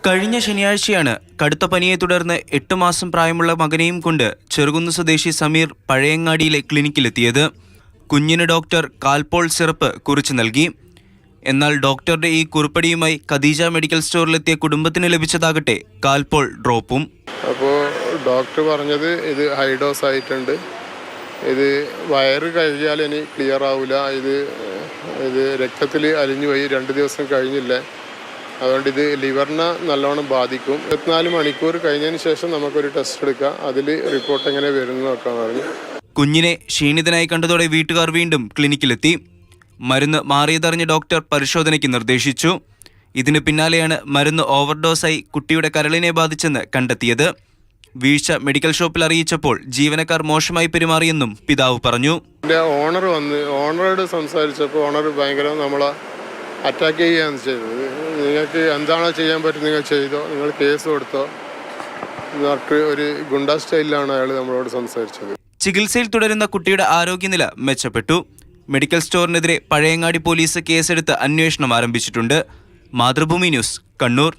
കഴിഞ്ഞ ശനിയാഴ്ചയാണ് കടുത്ത പനിയെ തുടർന്ന് 8 മാസം പ്രായമുള്ള മകനെയും കൊണ്ട് ചെറുകുന്ന് സ്വദേശി സമീർ പഴയങ്ങാടിയിലെ ക്ലിനിക്കിലെത്തിയത്. കുഞ്ഞിന് ഡോക്ടർ കാൽപോൾ സിറപ്പ് കുറിച്ചു നൽകി. എന്നാൽ ഡോക്ടറുടെ ഈ കുറിപ്പടിയുമായി ഖദീജ മെഡിക്കൽ സ്റ്റോറിലെത്തിയ കുടുംബത്തിന് ലഭിച്ചതാകട്ടെ കാൽപോൾ ഡ്രോപ്പും. അപ്പോൾ ഡോക്ടർ പറഞ്ഞത് ഇത് ഹൈ ഡോസ് ആയിട്ടുണ്ട്, ഇത് വയറ് കഴുകിയാൽ ഇനി ക്ലിയർ ആവില്ല, ഇത് രക്തത്തിൽ അലിഞ്ഞു പോയി 2 ദിവസം കഴിഞ്ഞില്ല, അതുകൊണ്ട് ഇത് ലിവറിനെ നല്ലോണം ബാധിക്കും. 24 മണിക്കൂർ കഴിഞ്ഞതിന് ശേഷം നമുക്കൊരു ടെസ്റ്റ് എടുക്കാം, അതിൽ റിപ്പോർട്ട് എങ്ങനെ വരുന്നു നോക്കാൻ പറഞ്ഞു. കുഞ്ഞിനെ ക്ഷീണിതനായി കണ്ടതോടെ വീട്ടുകാർ വീണ്ടും ക്ലിനിക്കിലെത്തി. മരുന്ന് മാറിയതറിഞ്ഞ് ഡോക്ടർ പരിശോധനയ്ക്ക് നിർദ്ദേശിച്ചു. ഇതിന് പിന്നാലെയാണ് മരുന്ന് ഓവർഡോസായി കുട്ടിയുടെ കരളിനെ ബാധിച്ചെന്ന് കണ്ടെത്തിയത്. വീഴ്ച മെഡിക്കൽ ഷോപ്പിൽ അറിയിച്ചപ്പോൾ ജീവനക്കാർ മോശമായി പെരുമാറിയെന്നും പിതാവ് പറഞ്ഞു. ഓണർ ഓണറോട് സംസാരിച്ചപ്പോൾ ഓണർ ഭയങ്കര നമ്മളെ അറ്റാക്ക് ചെയ്യുകയാണ് ചെയ്തത്. നിങ്ങൾക്ക് എന്താണോ ചെയ്യാൻ പറ്റും നിങ്ങൾ ചെയ്തോ, നിങ്ങൾ കേസ് കൊടുത്തോ എന്നൊക്കെ ഒരു ഗുണ്ടാ സ്റ്റൈലിലാണ് അയാൾ നമ്മളോട് സംസാരിച്ചത്. ചികിത്സയിൽ തുടരുന്ന കുട്ടിയുടെ ആരോഗ്യനില മെച്ചപ്പെട്ടു. മെഡിക്കൽ സ്റ്റോറിനെതിരെ പഴയങ്ങാടി പോലീസ് കേസെടുത്ത് അന്വേഷണം ആരംഭിച്ചിട്ടുണ്ട്. മാതൃഭൂമി ന്യൂസ്, കണ്ണൂർ.